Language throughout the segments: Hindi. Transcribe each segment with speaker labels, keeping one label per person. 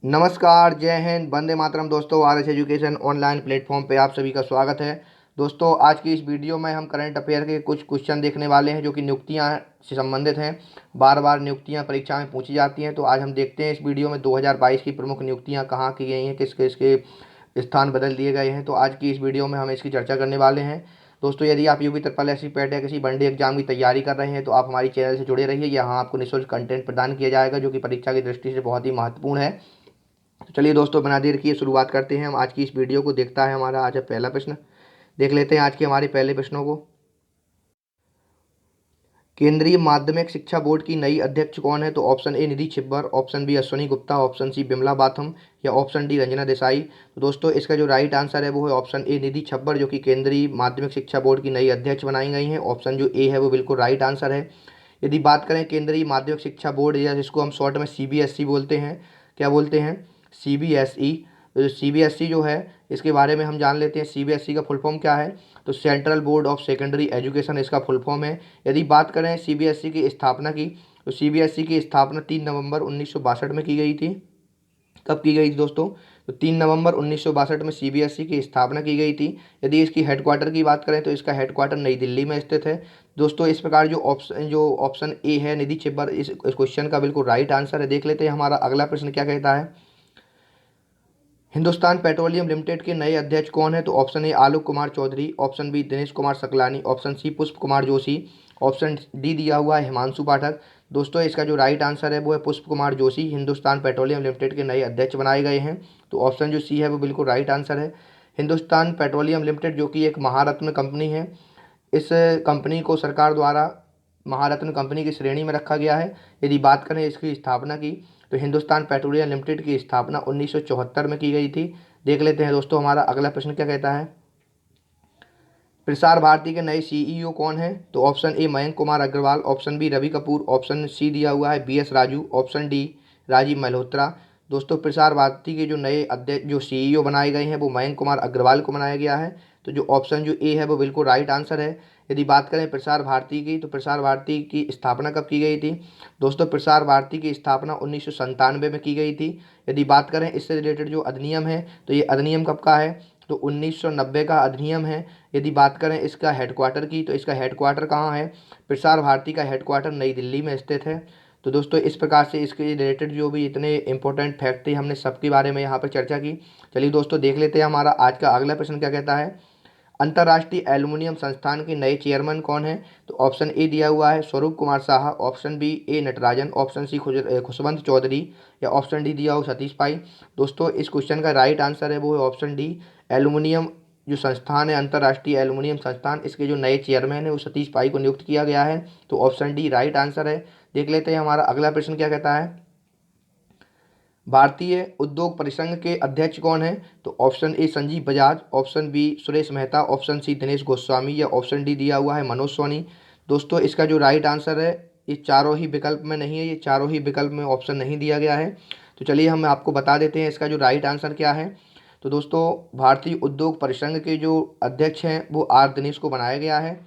Speaker 1: नमस्कार, जय हिंद, वंदे मातरम। दोस्तों, R S education online platform पे आप सभी का स्वागत है। दोस्तों, आज की इस वीडियो में हम करंट अफेयर के कुछ क्वेश्चन देखने वाले हैं जो कि नियुक्तियां से संबंधित हैं। बार बार नियुक्तियां परीक्षा में पूछी जाती हैं, तो आज हम देखते हैं इस वीडियो में 2022 की प्रमुख नियुक्तियां कहाँ की गई हैं, किस किसके स्थान बदल दिए गए हैं। तो आज की इस वीडियो में हम इसकी चर्चा करने वाले हैं। दोस्तों, यदि आप यूपी ट्रिपल एससी पेट या किसी वनडे एग्जाम की तैयारी कर रहे हैं तो आप हमारी चैनल से जुड़े रहिए। यहाँ आपको निःशुल्क कंटेंट प्रदान किया जाएगा जो कि परीक्षा की दृष्टि से बहुत ही महत्वपूर्ण है। तो चलिए दोस्तों, बिना देर किए शुरुआत करते हैं हम आज की इस वीडियो को। देखता है हमारा आज पहला प्रश्न। देख लेते हैं आज के हमारे पहले प्रश्नों को। केंद्रीय माध्यमिक शिक्षा बोर्ड की नई अध्यक्ष कौन है? तो option A Nidhi Chhibber, option B Ashwani Gupta, option C Bimla Batham या ऑप्शन डी रंजना देसाई। तो दोस्तों, इसका जो राइट आंसर है वो है ऑप्शन ए निधि छब्बर, जो कि केंद्रीय माध्यमिक शिक्षा बोर्ड की नई अध्यक्ष बनाई गई हैं। ऑप्शन जो ए है वो बिल्कुल राइट आंसर है। यदि बात करें केंद्रीय माध्यमिक शिक्षा बोर्ड, या जिसको हम शॉर्ट में सीबीएसई बोलते हैं, क्या बोलते हैं, सीबीएसई। तो सीबीएसई जो है, इसके बारे में हम जान लेते हैं। सीबीएसई का फुल फॉर्म क्या है? तो central board of secondary education इसका फुल फॉर्म है। यदि बात करें सीबीएसई की स्थापना की, तो सीबीएसई की स्थापना 3 नवंबर 1962 में की गई थी। कब की गई थी दोस्तों? तो 3 नवंबर 1962 में सीबीएसई की स्थापना की गई थी। यदि इसकी हेडक्वार्टर की बात करें तो इसका हेडक्वार्टर नई दिल्ली में स्थित है। दोस्तों, इस प्रकार जो ऑप्शन ए है निधि छिब्बर, इस क्वेश्चन का बिल्कुल राइट आंसर है। देख लेते हैं हमारा अगला प्रश्न क्या कहता है। हिंदुस्तान पेट्रोलियम लिमिटेड के नए अध्यक्ष कौन है? तो option A Alok Kumar Chaudhary, option B Dinesh Kumar Saklani, option C Pushp Kumar Joshi, option D दिया हुआ है हिमांशु पाठक। दोस्तों, इसका जो राइट आंसर है वो है पुष्प कुमार जोशी हिंदुस्तान पेट्रोलियम लिमिटेड के नए अध्यक्ष बनाए गए हैं। तो ऑप्शन जो सी है वो बिल्कुल राइट आंसर है। हिंदुस्तान पेट्रोलियम लिमिटेड जो कि एक महारत्न कंपनी है, इस कंपनी को सरकार द्वारा महारत्न कंपनी की श्रेणी में रखा गया है। यदि बात करें इसकी स्थापना की, तो हिंदुस्तान पेट्रोलियम लिमिटेड की स्थापना 1974 में की गई थी। देख लेते हैं दोस्तों हमारा अगला प्रश्न क्या कहता है। प्रसार भारती के नए सीईओ कौन है? तो option A Mayank Kumar Agarwal, option B Ravi Kapoor, option C दिया हुआ है B S Raju, option D Rajiv Malhotra. दोस्तों, प्रसार भारती के जो नए अध्यक्ष जो सीईओ बनाए गए हैं वो मयंक कुमार अग्रवाल को बनाया गया है। तो जो ऑप्शन जो ए है वो बिल्कुल राइट आंसर है। यदि बात करें प्रसार भारती की, तो प्रसार भारती की स्थापना कब की गई थी? दोस्तों, प्रसार भारती की स्थापना 1997 में की गई थी। यदि बात करें इससे रिलेटेड जो अधिनियम है, तो ये अधिनियम कब का है? तो 1990 का अधिनियम है। यदि बात करें इसका हेडक्वार्टर की, तो इसका हेडक्वार्टर कहाँ है? प्रसार भारती का हेडक्वार्टर नई दिल्ली में स्थित है। तो दोस्तों, इस प्रकार से इसके रिलेटेड जो भी इतने इंपॉर्टेंट फैक्ट थे हमने सबके बारे में यहाँ पर चर्चा की। चलिए दोस्तों, देख लेते हैं हमारा आज का अगला प्रश्न क्या कहता है। अंतर्राष्ट्रीय एल्युमिनियम संस्थान के नए चेयरमैन कौन है? तो ऑप्शन ए दिया हुआ है स्वरूप कुमार साहा, ऑप्शन बी ए नटराजन, ऑप्शन सी खुशवंत चौधरी या ऑप्शन डी दिया हुआ सतीश पाई। दोस्तों, इस क्वेश्चन का राइट आंसर है वो है ऑप्शन डी। एल्युमिनियम जो संस्थान है, अंतर्राष्ट्रीय एल्युमिनियम संस्थान, इसके जो नए चेयरमैन है वो सतीश पाई को नियुक्त किया गया है। तो ऑप्शन डी राइट आंसर है। देख लेते हैं हमारा अगला प्रश्न क्या कहता है। भारतीय उद्योग परिसंघ के अध्यक्ष कौन है? तो option A Sanjeev Bajaj, option B Suresh Mehta, option C Dinesh Goswami या ऑप्शन डी दिया हुआ है मनोज सोनी। दोस्तों, इसका जो राइट आंसर है, ये चारों ही विकल्प में नहीं है, ये चारों ही विकल्प में ऑप्शन नहीं दिया गया है। तो चलिए हम आपको बता देते हैं इसका जो राइट आंसर क्या है। तो दोस्तों, भारतीय उद्योग परिसंघ के जो अध्यक्ष हैं वो आर दिनेश को बनाया गया है।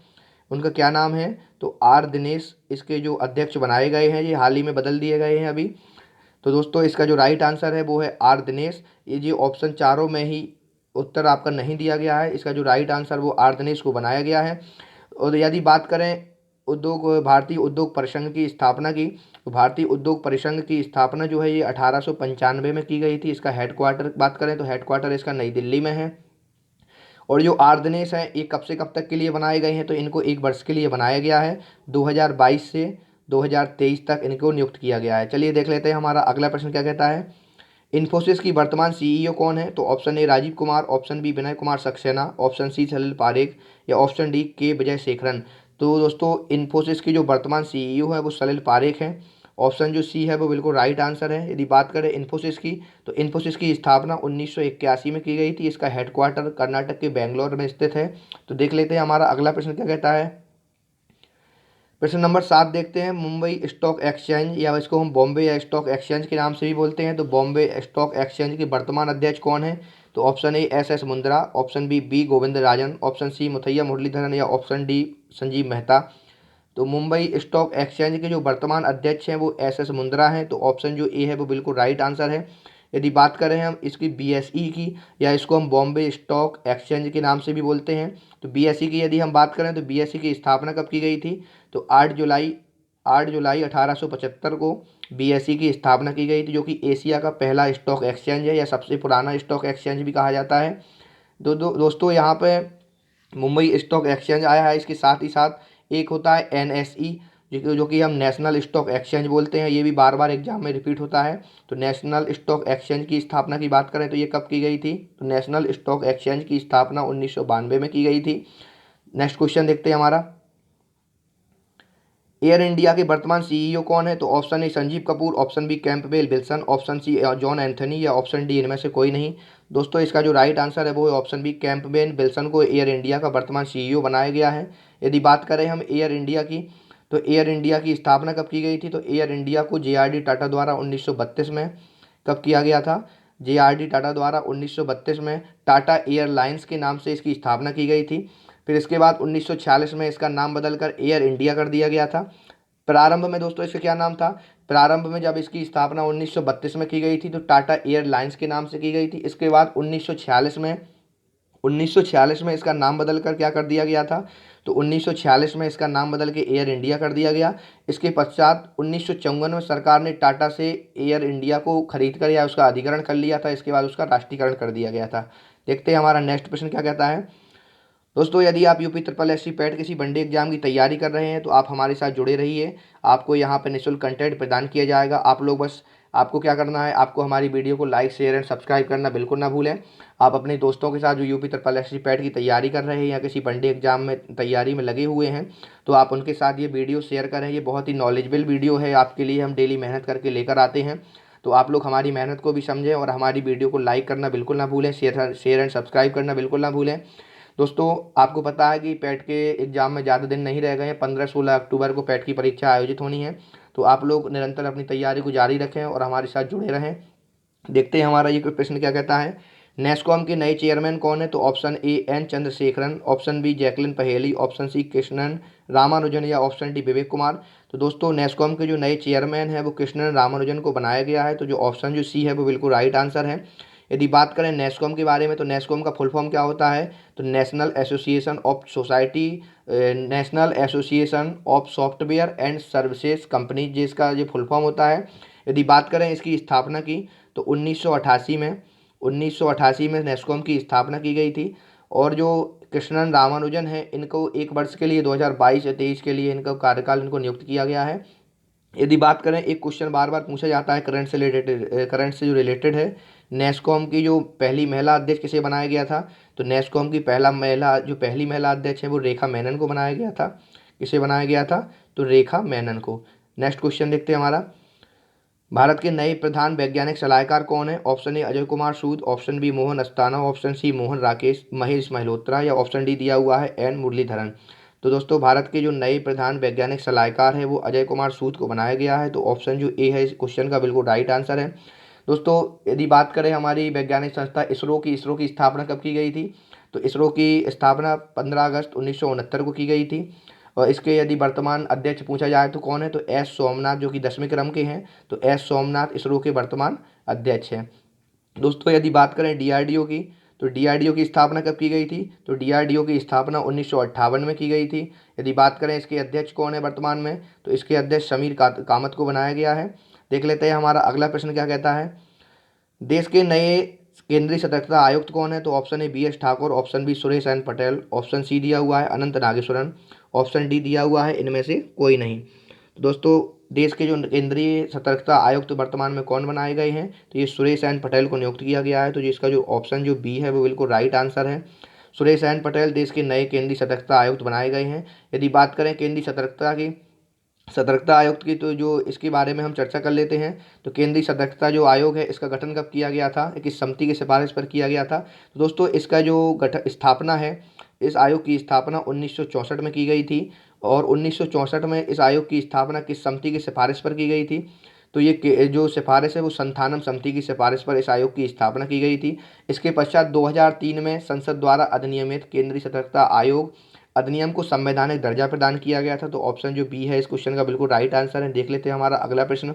Speaker 1: उनका क्या नाम है? तो आर दिनेश इसके जो अध्यक्ष बनाए गए हैं, ये हाल ही में बदल दिए गए हैं अभी। तो दोस्तों, इसका जो राइट आंसर है वो है आर दिनेश। ये जो ऑप्शन चारों में ही उत्तर आपका नहीं दिया गया है, इसका जो राइट आंसर वो आर दिनेश को बनाया गया है। और यदि बात करें भारतीय उद्योग परिसंघ की स्थापना की, तो भारतीय उद्योग परिसंघ की स्थापना जो है ये 1895 में की गई थी। इसका हेडक्वार्टर बात करें तो हेडक्वार्टर इसका नई दिल्ली में है। और जो आर दिनेश हैं ये कब से कब तक के लिए बनाए गए हैं? तो इनको 1 वर्ष के लिए बनाया गया है। 2022 से 2023 तक इनको नियुक्त किया गया है। चलिए देख लेते हैं हमारा अगला प्रश्न क्या कहता है। इन्फोसिस की वर्तमान सीईओ कौन है? तो option A Rajiv Kumar, option B Vinay Kumar Saxena, option C Salil Parekh या ऑप्शन डी के विजय शेखरन। तो दोस्तों, इन्फोसिस की जो वर्तमान सीईओ है वो सलिल पारेख हैं। ऑप्शन जो सी है वो बिल्कुल राइट आंसर है। यदि बात करें इन्फोसिस की, तो इन्फोसिस की स्थापना 1981 में की गई थी। इसका हेडक्वार्टर कर्नाटक के बेंगलोर में स्थित है। तो देख लेते हैं हमारा अगला प्रश्न क्या कहता है। प्रश्न नंबर 7 देखते हैं। मुंबई स्टॉक एक्सचेंज, या इसको हम बॉम्बे या स्टॉक एक्सचेंज के नाम से भी बोलते हैं, तो बॉम्बे स्टॉक एक्सचेंज के वर्तमान अध्यक्ष कौन है? तो option A S S Mundra, option B Govind Rajan, option C Muthiah Muralidharan या ऑप्शन डी संजीव मेहता। तो मुंबई स्टॉक एक्सचेंज के जो वर्तमान अध्यक्ष हैं वो एस एस मुंद्रा हैं। तो ऑप्शन जो ए है वो बिल्कुल राइट आंसर है। यदि बात करें हम इसकी BSE की, या इसको हम बॉम्बे स्टॉक एक्सचेंज के नाम से भी बोलते हैं, तो BSE की यदि हम बात करें तो BSE की स्थापना कब की गई थी? तो 8 जुलाई 1875 को BSE की स्थापना की गई थी, जो कि एशिया का पहला स्टॉक एक्सचेंज है, या सबसे पुराना स्टॉक एक्सचेंज भी कहा जाता है। दोस्तों यहाँ पे मुंबई स्टॉक एक्सचेंज आया है, इसके साथ ही साथ एक होता है NSE, जो कि हम नेशनल स्टॉक एक्सचेंज बोलते हैं। ये भी बार बार एग्जाम में रिपीट होता है। तो नेशनल स्टॉक एक्सचेंज की स्थापना की बात करें तो ये कब की गई थी? तो नेशनल स्टॉक एक्सचेंज की स्थापना 1992 में की गई थी। नेक्स्ट क्वेश्चन देखते हैं हमारा, एयर इंडिया के वर्तमान CEO कौन है? तो option A Sanjeev Kapoor, option B Campbell Wilson, option C John Anthony, या ऑप्शन डी इनमें से कोई नहीं। दोस्तों इसका जो राइट आंसर है वो है ऑप्शन बी, कैंपबेल विल्सन को एयर इंडिया का वर्तमान CEO बनाया गया है। यदि बात करें हम एयर इंडिया की, तो एयर इंडिया की स्थापना कब की गई थी? तो एयर इंडिया को JRD टाटा द्वारा 1932 में कब किया गया था? JRD टाटा द्वारा 1932 में टाटा एयरलाइंस के नाम से इसकी स्थापना की गई थी। फिर इसके बाद 1946 में इसका नाम बदलकर एयर इंडिया कर दिया गया था। प्रारंभ में दोस्तों इसका क्या नाम था? प्रारंभ में जब इसकी स्थापना 1932 में की गई थी तो टाटा एयरलाइंस के नाम से की गई थी। इसके बाद 1946 में इसका नाम बदल कर क्या कर दिया गया था? तो 1946 में इसका नाम बदल के एयर इंडिया कर दिया गया। इसके पश्चात 1954 में सरकार ने टाटा से एयर इंडिया को खरीद कर या उसका अधिग्रहण कर लिया था। इसके बाद उसका राष्ट्रीयकरण कर दिया गया था। देखते हैं हमारा नेक्स्ट प्रश्न क्या कहता है। दोस्तों यदि आप UP ट्रिपल SC पैट किसी वनडे एग्जाम की तैयारी कर रहे हैं तो आप हमारे साथ जुड़े रहिए। आपको यहाँ पर निःशुल्क कंटेंट प्रदान किया जाएगा। आपको क्या करना है, आपको हमारी वीडियो को लाइक शेयर एंड सब्सक्राइब करना बिल्कुल ना भूलें। आप अपने दोस्तों के साथ जो UP ट्रिपल SC पैट की तैयारी कर रहे हैं या किसी वनडे एग्जाम में तैयारी में लगे हुए हैं, तो आप उनके साथ ये वीडियो शेयर करें। ये बहुत ही नॉलेजेबल वीडियो है आपके लिए, हम डेली मेहनत करके लेकर आते हैं। तो आप लोग हमारी मेहनत को भी समझें और हमारी वीडियो को लाइक करना बिल्कुल ना भूलें, शेयर एंड सब्सक्राइब करना बिल्कुल ना भूलें। दोस्तों आपको पता है कि पैट के एग्ज़ाम में ज़्यादा दिन नहीं रह गए हैं। 15-16 अक्टूबर को पैट की परीक्षा आयोजित होनी है। तो आप लोग निरंतर अपनी तैयारी को जारी रखें और हमारे साथ जुड़े रहें। देखते हैं हमारा ये प्रश्न क्या कहता है। नेस्कॉम के नए चेयरमैन कौन है? तो option A N Chandrasekaran, option B Jacqueline पहेली, ऑप्शन सी कृष्णन रामानुजन, या ऑप्शन डी विवेक कुमार। तो दोस्तों नेस्कॉम के जो नए चेयरमैन हैं वो कृष्णन रामानुजन को बनाया गया है। तो जो ऑप्शन जो सी है वो बिल्कुल राइट आंसर है। यदि बात करें नेस्कॉम के बारे में तो नेस्कॉम का फुल फॉर्म क्या होता है? तो national association of software and services company, जिसका ये फुल फॉर्म होता है। यदि बात करें इसकी स्थापना की तो 1988 में नेस्कॉम की स्थापना की गई थी। और जो कृष्णन रामानुजन है इनको 1 वर्ष के लिए 2022 या 23 के लिए इनका कार्यकाल इनको नियुक्त किया गया है। यदि बात करें, एक क्वेश्चन बार बार पूछा जाता है करंट से जो रिलेटेड है, नेस्कॉम की जो पहली महिला अध्यक्ष किसे बनाया गया था? तो नेस्कॉम की पहली महिला अध्यक्ष है वो रेखा मेनन को बनाया गया था। किसे बनाया गया था? तो रेखा मेनन को। नेक्स्ट क्वेश्चन देखते हैं हमारा, भारत के नए प्रधान वैज्ञानिक सलाहकार कौन है? Option A Ajay Kumar Sood, option B Mohan Asthana, option C Mohan Rakesh Mahesh Malhotra, या ऑप्शन डी दिया हुआ है N मुरलीधरन। तो दोस्तों भारत के जो नए प्रधान वैज्ञानिक सलाहकार है वो अजय कुमार सूद को बनाया गया है। तो ऑप्शन जो ए है इस क्वेश्चन का बिल्कुल राइट आंसर है। दोस्तों यदि बात करें हमारी वैज्ञानिक संस्था इसरो की स्थापना कब की गई थी? तो इसरो की स्थापना 15 अगस्त 1969 को की गई थी। और इसके यदि वर्तमान अध्यक्ष पूछा जाए तो कौन है? तो S सोमनाथ, जो कि 10वें क्रम के हैं। तो S सोमनाथ इसरो के वर्तमान अध्यक्ष हैं। दोस्तों यदि बात करें DRDO की, तो DRDO की स्थापना कब की गई थी? तो DRDO की स्थापना 1958 में की गई थी। यदि बात करें इसके अध्यक्ष कौन है वर्तमान में, तो इसके अध्यक्ष समीर कामत को बनाया गया है। देख लेते हैं हमारा अगला प्रश्न क्या कहता है। देश के नए केंद्रीय सतर्कता आयुक्त कौन है? तो option A BS Thakur, option B Suresh N Patel, option C दिया हुआ है अनंत नागेश्वरन, ऑप्शन डी दिया हुआ है इनमें से कोई नहीं। तो दोस्तों देश के जो केंद्रीय सतर्कता आयुक्त वर्तमान में कौन बनाए गए हैं? तो ये सुरेश एन पटेल को नियुक्त किया गया है। तो जिसका जो ऑप्शन जो बी है वो बिल्कुल राइट आंसर है। सुरेश एन पटेल देश के नए केंद्रीय सतर्कता आयुक्त बनाए गए हैं। यदि बात करें केंद्रीय सतर्कता आयुक्त की, तो जो इसके बारे में हम चर्चा कर लेते हैं। तो केंद्रीय सतर्कता जो आयोग है इसका गठन कब किया गया था? किस समिति की सिफारिश पर किया गया था? तो दोस्तों इसका जो स्थापना है, इस आयोग की स्थापना 1964 में की गई थी। और 1964 में इस आयोग की स्थापना किस समिति की सिफारिश पर की गई थी? तो ये जो सिफारिश है वो संथानम समिति की सिफारिश पर इस आयोग की स्थापना की गई थी। इसके पश्चात 2003 में संसद द्वारा अधिनियमित केंद्रीय सतर्कता आयोग अधिनियम को संवैधानिक दर्जा प्रदान किया गया था। तो ऑप्शन जो बी है इस क्वेश्चन का बिल्कुल राइट आंसर है। देख लेते हैं हमारा अगला प्रश्न,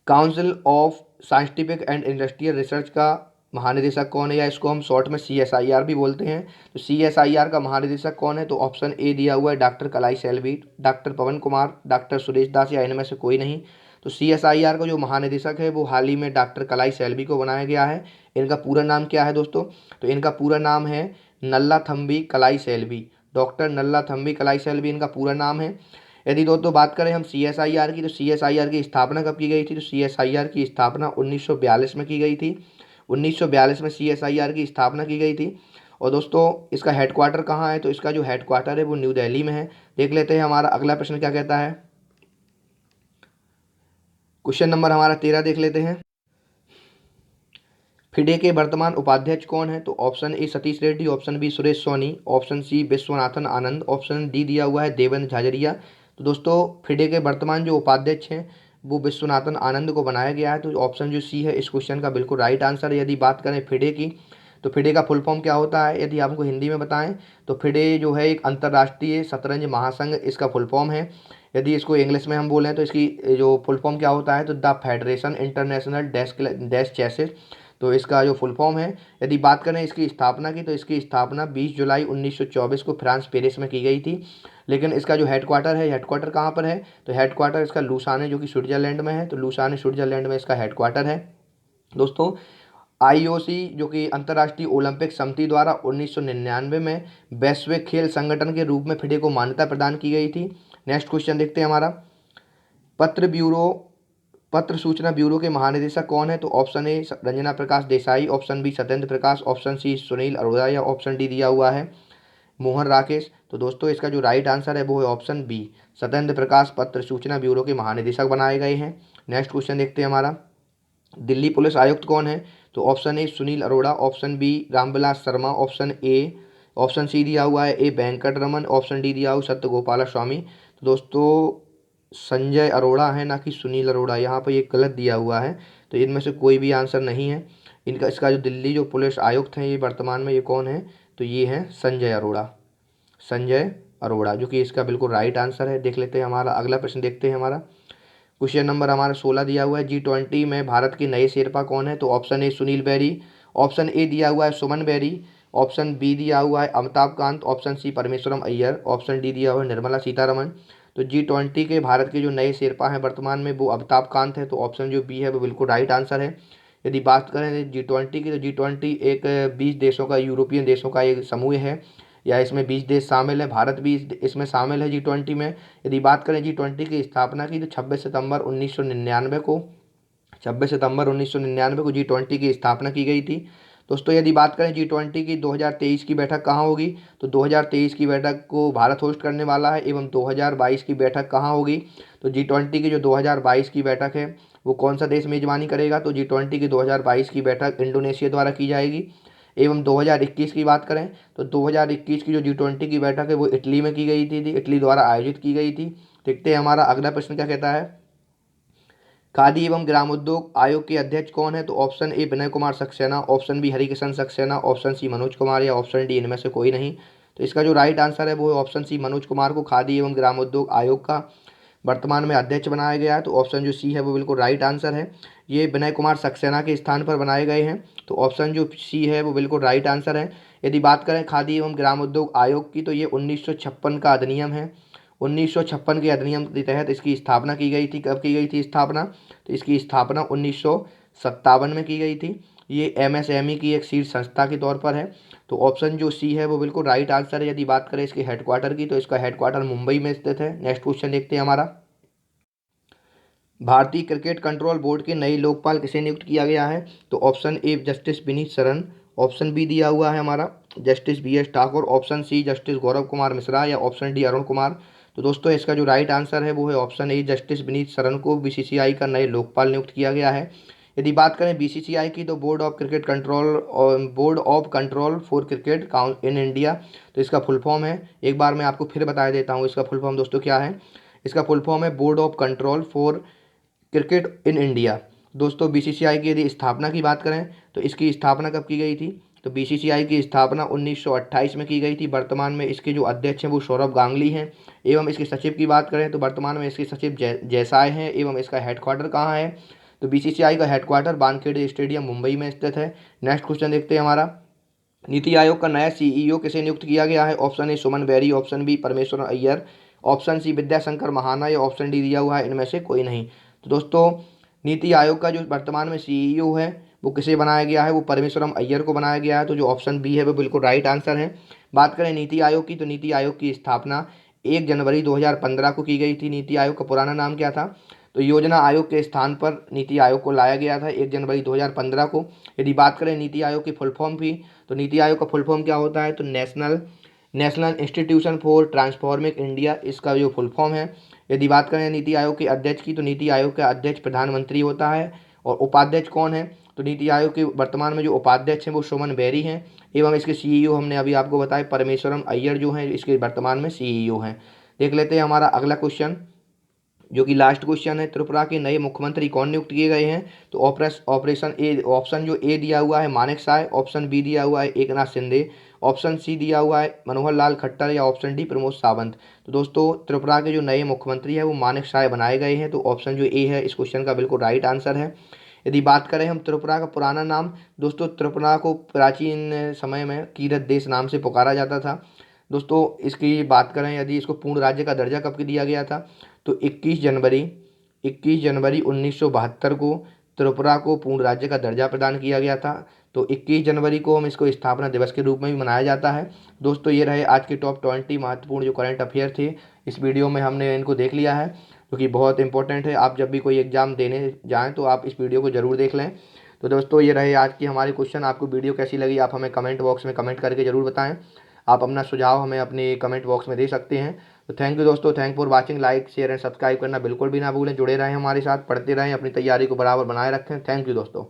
Speaker 1: council of scientific and industrial research का महानिदेशक कौन है, या इसको हम शॉर्ट में CSIR भी बोलते हैं। तो CSIR का महानिदेशक कौन है, तो ऑप्शन ए दिया हुआ है डॉक्टर कलाई सेल्वी, डॉक्टर पवन कुमार, डॉक्टर सुरेश दास, या इनमें से कोई नहीं। तो CSIR का जो महानिदेशक है वो हाल ही में डॉक्टर कलाई सेल्वी को बनाया गया है। इनका पूरा नाम क्या है दोस्तों, तो इनका पूरा नाम है नल्लाथम्बी कलाई सेल्वी। डॉक्टर नल्लाथम्बी कलाई सेल्वी इनका पूरा नाम है। यदि दोस्तों बात करें हम CSIR की, तो CSIR की स्थापना कब की गई थी, तो CSIR की स्थापना 1942 में की गई थी। 1942 में CSIR की स्थापना की गई थी। और दोस्तों इसका हेडक्वार्टर कहाँ है, तो इसका जो हेडक्वार्टर है वो न्यू दिल्ली में है। देख लेते हैं हमारा अगला प्रश्न क्या कहता है। क्वेश्चन नंबर हमारा 13 देख लेते हैं। फिडे के वर्तमान उपाध्यक्ष कौन है, तो option A Satish Reddy, option B Suresh Soni, option C Viswanathan Anand, option D दिया हुआ है देवेंद्र झाझरिया। तो दोस्तों फिडे के वर्तमान जो उपाध्यक्ष हैं वो विश्वनाथन आनंद को बनाया गया है। तो ऑप्शन जो सी है इस क्वेश्चन का बिल्कुल राइट आंसर है। यदि बात करें फिडे की, तो फिडे का फुल फॉर्म क्या होता है, यदि आपको हिंदी में बताएं तो फिडे जो है एक अंतर्राष्ट्रीय शतरंज महासंघ इसका फुल फॉर्म है। यदि इसको इंग्लिश में हम बोलें तो इसकी जो फुल फॉर्म क्या होता है, तो the federation international dash chases. तो इसका जो फुल फॉर्म है। यदि बात करें इसकी स्थापना की, तो इसकी स्थापना 20 जुलाई 1924 को फ्रांस पेरिस में की गई थी। लेकिन इसका जो हेडक्वार्टर है, हेडक्वार्टर कहाँ पर है, तो हेडक्वार्टर इसका लूसाने जो कि स्विट्जरलैंड में है। तो लूसाने स्विट्जरलैंड में इसका हेडक्वार्टर है। दोस्तों IOC जो कि अंतर्राष्ट्रीय ओलंपिक समिति द्वारा 1999 में वैश्विक खेल संगठन के रूप में फिडे को मान्यता प्रदान की गई थी। नेक्स्ट क्वेश्चन देखते हैं हमारा। पत्र सूचना ब्यूरो के महानिदेशक कौन है, तो option A Ranjana Prakash Desai, option B Satyendra Prakash, option C Sunil Arora, या ऑप्शन डी दिया हुआ है मोहन राकेश। तो दोस्तों इसका जो राइट आंसर है वो है ऑप्शन बी, सत्येंद्र प्रकाश पत्र सूचना ब्यूरो के महानिदेशक बनाए गए हैं। नेक्स्ट क्वेश्चन देखते हैं हमारा। दिल्ली पुलिस आयुक्त कौन है, तो option A Sunil Arora, option B Ramvilas Sharma, option C दिया हुआ है A Venkat Raman, option D दिया हुआ सत्य गोपाला स्वामी। तो दोस्तों संजय अरोड़ा है, ना कि सुनील अरोड़ा, यहाँ पर ये गलत दिया हुआ है। तो इनमें से कोई भी आंसर नहीं है इनका। इसका जो दिल्ली जो पुलिस आयुक्त हैं ये वर्तमान में ये कौन है, तो ये हैं संजय अरोड़ा, संजय अरोड़ा, जो कि इसका बिल्कुल राइट आंसर है। देख लेते हैं हमारा अगला प्रश्न देखते हैं हमारा। क्वेश्चन नंबर हमारा 16 दिया हुआ है। G20 में भारत के नए शेरपा कौन है, तो option A Sunil Berry, option A दिया हुआ है सुमन बेरी, ऑप्शन बी दिया हुआ है Amitabh Kant, option C Parameswaran Iyer, option D दिया हुआ है निर्मला सीतारमन। तो G20 के भारत के जो नए शेरपा हैं वर्तमान में वो अमिताभ कांत है। तो ऑप्शन जो बी है वो बिल्कुल राइट आंसर है। यदि बात करें G20 की, तो G20 एक 20 देशों का, यूरोपियन देशों का एक समूह है, या इसमें 20 देश शामिल है, भारत भी इसमें शामिल है G20 में। यदि बात करें G20 की स्थापना की, तो 26 सितंबर 1999 को G20 की स्थापना की गई थी। दोस्तों यदि बात करें G20 की 2023 की बैठक कहाँ होगी, तो 2023 की बैठक को भारत होस्ट करने वाला है। एवं 2022 की बैठक कहाँ होगी, तो G20 की जो 2022 की बैठक है वो कौन सा देश मेजबानी करेगा, तो G20 की 2022 की बैठक इंडोनेशिया द्वारा की जाएगी। एवं 2021 की बात करें तो 2021 की जो G20 की बैठक है वो इटली में की गई थी, इटली द्वारा आयोजित की गई थी। देखते हैं हमारा अगला प्रश्न क्या कहता है। खादी एवं ग्रामोद्योग आयोग के अध्यक्ष कौन है, तो option A Vinay Kumar Saxena, option B Harikishan Saxena, option C Manoj Kumar, या ऑप्शन डी इनमें से कोई नहीं। तो इसका जो राइट आंसर है वो है ऑप्शन सी, मनोज कुमार को खादी एवं ग्रामोद्योग आयोग का वर्तमान में अध्यक्ष बनाया गया है। तो ऑप्शन जो सी है वो बिल्कुल राइट आंसर है। ये विनय कुमार सक्सेना के स्थान पर बनाए गए हैं। तो ऑप्शन जो सी है वो बिल्कुल राइट आंसर है। यदि बात करें खादी एवं ग्रामोद्योग आयोग की, तो ये 1956 का अधिनियम है। 1956 के अधिनियम के तहत इसकी स्थापना की गई थी। कब की गई थी स्थापना, तो इसकी स्थापना 1957 में की गई थी। ये MSME की एक शीर्ष संस्था के तौर पर है। तो ऑप्शन जो सी है वो बिल्कुल राइट आंसर है। यदि बात करें इसके हेडक्वार्टर की, तो इसका हेडक्वार्टर मुंबई में स्थित है। नेक्स्ट क्वेश्चन देखते हैं हमारा। भारतीय क्रिकेट कंट्रोल बोर्ड के नए लोकपाल किसे नियुक्त किया गया है, तो ऑप्शन ए जस्टिस विनीत शरण, ऑप्शन बी दिया हुआ है हमारा justice BS Thakur, option C justice Gaurav Kumar Mishra, या ऑप्शन डी अरुण कुमार। तो दोस्तों इसका जो राइट आंसर है वो है ऑप्शन ए जस्टिस विनीत शरण को BCCI का नए लोकपाल नियुक्त किया गया है। यदि बात करें BCCI की, तो board of control for cricket in India. तो इसका फुल फॉर्म है, एक बार मैं आपको फिर बता देता हूँ इसका फुल फॉर्म दोस्तों क्या है। इसका फुल फॉर्म है board of control for cricket in India. दोस्तों BCCI की यदि स्थापना की बात करें तो इसकी स्थापना कब की गई थी, तो BCCI की स्थापना 1928 में की गई थी। वर्तमान में इसके जो अध्यक्ष हैं वो सौरभ गांगुली हैं। एवं इसके सचिव की बात करें तो वर्तमान में इसके सचिव जयसाय हैं। एवं इसका हेडक्वार्टर कहाँ है, तो बीसीसीआई का हेडक्वार्टर वानखेड़े स्टेडियम मुंबई में स्थित है। नेक्स्ट क्वेश्चन देखते हैं हमारा, नीति आयोग का नया सीईओ किसे नियुक्त किया गया है? Option A Suman Beri, option B Parameswaran Iyer, option C Vidyashankar Mahana या ऑप्शन डी दिया हुआ है इनमें से कोई नहीं। तो दोस्तों नीति आयोग का जो वर्तमान में सीईओ है वो किसे बनाया गया है? वो परमेश्वरम अय्यर को बनाया गया है। तो जो ऑप्शन बी है वो बिल्कुल राइट आंसर है। बात करें नीति आयोग की, तो नीति आयोग की स्थापना 1 जनवरी 2015 को की गई थी। नीति आयोग का पुराना नाम क्या था? तो योजना आयोग के स्थान पर नीति आयोग को लाया गया था 1 जनवरी 2015 को। यदि बात करें नीति आयोग की फुल फॉर्म की, तो नीति आयोग का फुल फॉर्म क्या होता है? तो national institution for transforming India, इसका जो फुल फॉर्म है। यदि बात करें नीति आयोग के अध्यक्ष की, तो नीति आयोग का अध्यक्ष प्रधानमंत्री होता है। और उपाध्यक्ष कौन है? तो नीति आयोग के वर्तमान में जो उपाध्यक्ष हैं वो सुमन बेरी हैं, एवं इसके सीईओ हमने अभी आपको बताया परमेश्वरम अय्यर जो हैं इसके वर्तमान में सीईओ हैं। देख लेते हैं हमारा अगला क्वेश्चन, जो कि लास्ट क्वेश्चन है। त्रिपुरा के नए मुख्यमंत्री कौन नियुक्त किए गए हैं? तो ऑपरेशन ए, ऑप्शन जो ए दिया हुआ है मानेक साय, ऑप्शन बी दिया हुआ है एकनाथ शिंदे, ऑप्शन सी दिया हुआ है मनोहर लाल खट्टर या ऑप्शन डी प्रमोद सावंत। तो दोस्तों त्रिपुरा के जो नए मुख्यमंत्री है वो मानेक साय बनाए गए हैं। तो ऑप्शन जो ए है इस क्वेश्चन का बिल्कुल राइट आंसर है। यदि बात करें हम त्रिपुरा का पुराना नाम, दोस्तों त्रिपुरा को प्राचीन समय में कीरत देश नाम से पुकारा जाता था। दोस्तों इसकी बात करें यदि इसको पूर्ण राज्य का दर्जा कब दिया गया था, तो 21 जनवरी 1972 को त्रिपुरा को पूर्ण राज्य का दर्जा प्रदान किया गया था। तो 21 जनवरी को हम इसको स्थापना दिवस के रूप में भी मनाया जाता है। दोस्तों ये रहे आज के टॉप 20 महत्वपूर्ण जो करंट अफेयर थे। इस वीडियो में हमने इनको देख लिया है, जो कि बहुत इंपॉर्टेंट है। आप जब भी कोई एग्जाम देने जाएँ तो आप इस वीडियो को ज़रूर देख लें। तो दोस्तों ये रहे आज की हमारी क्वेश्चन। आपको वीडियो कैसी लगी आप हमें कमेंट बॉक्स में कमेंट करके ज़रूर बताएं। आप अपना सुझाव हमें अपने कमेंट बॉक्स में दे सकते हैं। तो थैंक यू दोस्तों, thank for watching. Like share and subscribe करना बिल्कुल भी ना भूलें। जुड़े रहें हमारे साथ, पढ़ते रहें, अपनी तैयारी को बराबर बनाए रखें। थैंक यू दोस्तों।